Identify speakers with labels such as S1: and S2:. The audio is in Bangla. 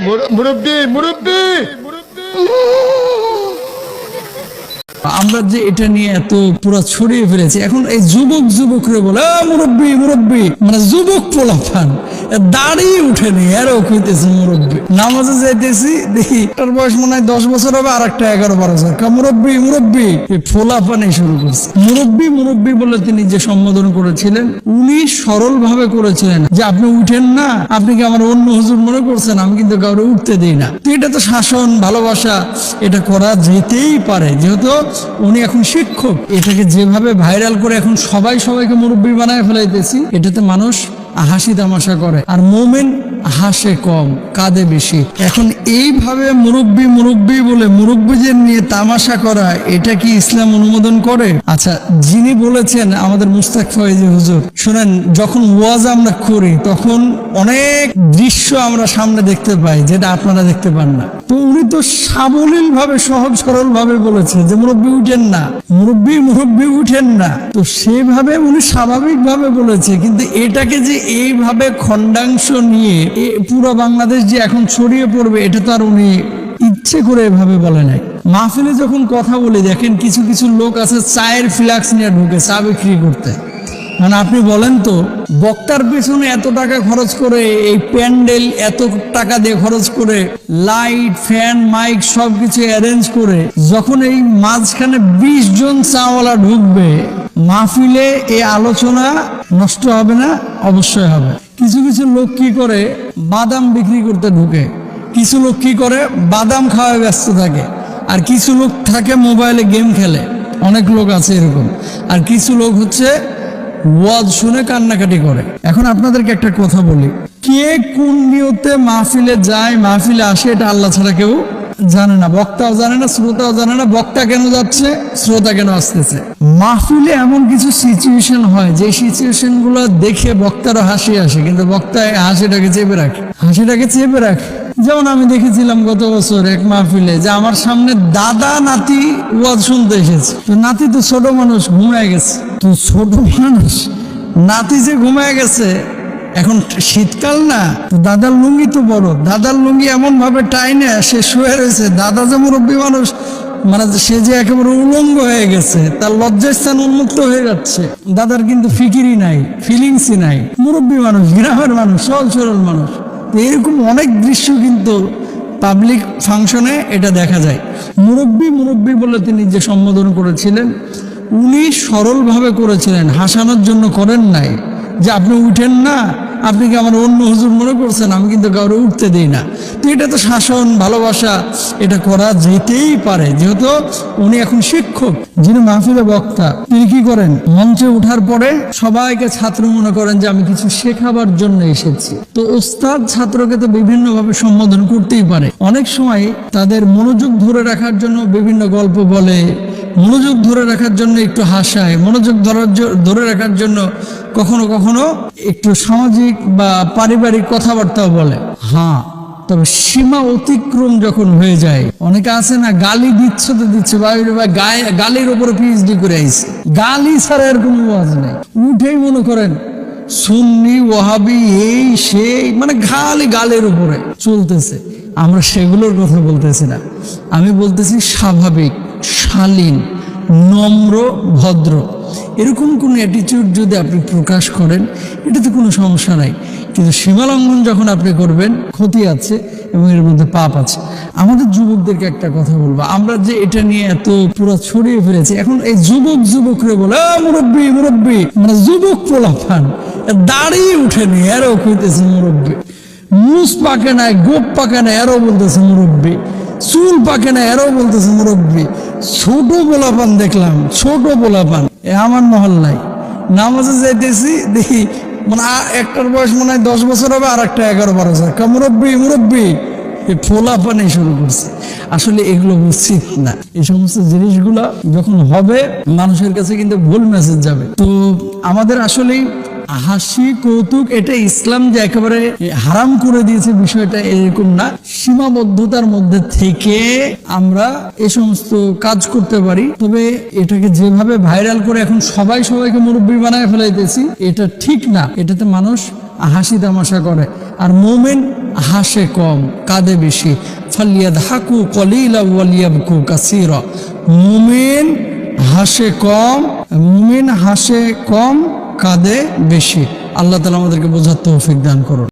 S1: মুরব্বি মুরব্বি
S2: আমরা যে এটা নিয়ে এত পুরো ছড়িয়ে ফেলেছি, এখন এই যুবকরে বলে মুরব্বি মুরব্বি, মানে যুবক পোলাপান দাঁড়িয়ে উঠেনি, এরও কইতেছে মুরব্বি। নামাজে যাইতেছি দেখি তার বয়স মনে হয় 10 বছর হবে, আর একটা 11-12 বছর, মুরব্বি মুরব্বি, পোলাপানি শুরু করছে। মুরব্বি মুরব্বি বলে তিনি যে সম্বোধন করেছিলেন, উনি সরল ভাবে করেছিলেন যে আপনি উঠেন না, আপনি কি আমার অন্য হুজুর মনে করছেন, আমি কিন্তু কাউরে উঠতে দিই না। তো এটা তো শাসন, ভালোবাসা, এটা করা যেতেই পারে, যেহেতু উনি এখন শিক্ষক। এটাকে যেভাবে ভাইরাল করে এখন সবাইকে মুরব্বি বানায় ফেলাইতেছি, এটাতে মানুষ হাসি তামাশা করে, আর মোমেন হাসে কম, কাঁদে বেশি। এখন এইভাবে মুরব্বি মুরব্বি বলে মুরব্বিদের নিয়ে তামাশা করা, এটা কি ইসলাম অনুমোদন করে? আচ্ছা, যিনি বলেছেন আমাদের মুস্তাক ফয়েজি হুজুর, শুনেন, যখন ওয়াজ আমরা করি তখন অনেক দৃশ্য আমরা সামনে দেখতে পাই যেটা আপনারা দেখতে পান না। তো উনি তো সাবলীল ভাবে, সহজ সরল ভাবে বলেছে যে মুরব্বি উঠেন না, মুরব্বি মুরব্বি উঠেন না। তো সেভাবে উনি স্বাভাবিক ভাবে বলেছে, কিন্তু এটাকে যে এইভাবে খণ্ডাংশ নিয়ে পুরো বাংলাদেশ যে এখন ছড়িয়ে পড়বে, এটা তো আর উনি ইচ্ছে করে এভাবে বলে নাই। মাহফিলে যখন কথা বলি, দেখেন কিছু কিছু লোক আছে চায়ের ফ্লাক্স নিয়ে ঢুকে চা বিক্রি করতে। মানে আপনি বলেন তো, বক্তার পেছনে এত টাকা খরচ করে, এই প্যান্ডেল এত টাকা দিয়ে খরচ করে, লাইট ফ্যান মাইক সবকিছু অ্যারেঞ্জ করে, যখন এই মাঝখানে 20 জন চাওয়ালা ঢুকবে, মাহফিলে এই আলোচনা নষ্ট হবে না? অবশ্যই হবে। কিছু কিছু লোক কি করে, বাদাম বিক্রি করতে ঢুকে, কিছু লোক কি করে, বাদাম খাওয়ায় ব্যস্ত থাকে, আর কিছু লোক থাকে মোবাইলে গেম খেলে, অনেক লোক আছে এরকম, আর কিছু লোক হচ্ছে ওয়াজ শুনে কান্নাকাটি করে। এখন আপনাদেরকে একটা কথা বলি, কে কোন নিয়তে মাহফিলে যায়, মাহফিলে আসে, এটা আল্লাহ ছাড়া কেউ জানে না, বক্তাও জানে না, শ্রোতাও জানে না। বক্তা কেন যাচ্ছে, শ্রোতা কেন আসতেছে। মাহফিলে এমন কিছু সিচুয়েশন হয় যে সিচুয়েশন গুলো দেখে বক্তারও হাসি আসে, কিন্তু বক্তা হাসিটাকে চেপে রাখে। যেমন আমি দেখেছিলাম গত বছর এক মাহফিলে, যে আমার সামনে দাদা নাতি ওয়াজ শুনতে এসেছে। তো নাতি তো ছোট মানুষ, ঘুমায় গেছে। তো ছোট মানুষ, নাতি যে ঘুমায় গেছে, এখন শীতকাল না, তো দাদার লুঙ্গি তো বড়, দাদার লুঙ্গি এমন ভাবে টাইনে সে শুয়ে রয়েছে। দাদা যে মুরব্বী মানুষ, মানে সে যে একেবারে উলঙ্গ হয়ে গেছে, তার লজ্জাস্থান উন্মুক্ত হয়ে যাচ্ছে। দাদার কিন্তু ফিকিরই নাই, ফিলিংসই নাই। মুরব্বী মানুষ, গ্রামের মানুষ, সহজ সরল মানুষ। এরকম অনেক দৃশ্য কিন্তু পাবলিক ফাংশনে এটা দেখা যায়। মুরব্বি মুরব্বি বলে তিনি যে সম্বোধন করেছিলেন, উনি সরলভাবে করেছিলেন, হাসানোর জন্য করেন নাই যে আপনি উঠেন না, আপনি কি আমার অন্য হুজুর মনে করছেন, আমি কিন্তু কাউরে উঠতে দিই না। তো এটা তো শাসন, ভালোবাসা, এটা করা যেতেই পারে, যেহেতু উনি এখন শিক্ষক। যিনি মাহফিলে বক্তা, তিনি কি করেন, মঞ্চে ওঠার পরে সবাইকে ছাত্র মনে করেন যে আমি কিছু শেখাবার জন্য এসেছি। তো ওস্তাদ ছাত্রকে তো বিভিন্নভাবে সম্বোধন করতেই পারে। অনেক সময় তাদের মনোযোগ ধরে রাখার জন্য বিভিন্ন গল্প বলে, মনোযোগ ধরে রাখার জন্য একটু হাসায়, মনোযোগ ধরে রাখার জন্য কখনো কখনো একটু সামাজিক বা পারিবারিক কথাবার্তাও বলে। হ্যাঁ, তবে সীমা অতিক্রম যখন হয়ে যায়, অনেকে আছে না, গালি দিচ্ছে তো দিচ্ছে, বা গালির উপরে পিএইচডি করে আইছে, গালি ছাড়া এর কোনো ওয়াজ নেই। উঠেই মনে করেন সুন্নি ওয়াহাবি এই সেই, মানে খালি গালের উপরে চলতেছে। আমরা সেগুলোর কথা বলতেছি না, আমি বলতেছি স্বাভাবিক, শালীন, নম্র, ভদ্র, এরকম কোন অ্যাটিটিউড যদি আপনি প্রকাশ করেন, এটাতে কোনো সমস্যা নাই। কিন্তু সীমালঙ্ঘন যখন আপনি করবেন, ক্ষতি আছে এবং এর মধ্যে পাপ আছে। আমাদের যুবকদেরকে একটা কথা বলবো, আমরা যে এটা নিয়ে এত পুরো ছড়িয়ে ফেলেছি, এখন এই যুবকরে বলে মুরব্বি মুরব্বি, মানে যুবক পোলাপান দাঁড়িয়ে উঠেনি, এরও কইতেছে মুরব্বি। মুস পাকে নাই, গোপ পাকে না, এরও বলতেছে মুরব্বি। চুল পাকে না, এরও বলতেছে মুরব্বি। ছোট পোলাপান দেখলাম, ছোট পোলাপান আমার মহল্লায় নামাজে যাইতেছি দেখি, মানে একটার বয়স মনে হয় 10 বছর হবে, আর একটা 11-12 বছর, মুরব্বি মুরব্বি, পোলাপানি শুরু করছে। আসলে এগুলো উচিত না। এই সমস্ত জিনিসগুলো যখন হবে, মানুষের কাছে কিন্তু ভুল মেসেজ যাবে। তো আমাদের আসলেই হাসি কৌতুক, এটা ইসলাম যে একেবারে হারাম করে দিয়েছে বিষয়টা এরকম না। সীমাবদ্ধতার মধ্যে থেকে আমরা এই সমস্ত কাজ করতে পারি। তবে এটাকে যেভাবে ভাইরাল করে এখন সবাইকে মুরব্বি বানায় ফেলাইতেছি, এটা ঠিক না। এটাতে মানুষ হাসি তামাশা করে, আর মোমেন হাসে কম কাঁদে বেশি। ফালিয়াদহাকু কলিলা ওয়ালিয়াবকু কাসীরা। মুমিন হাসে কম কাঁদে বেশি। আল্লাহ তাআলা আমাদেরকে বোঝার তৌফিক দান করুন।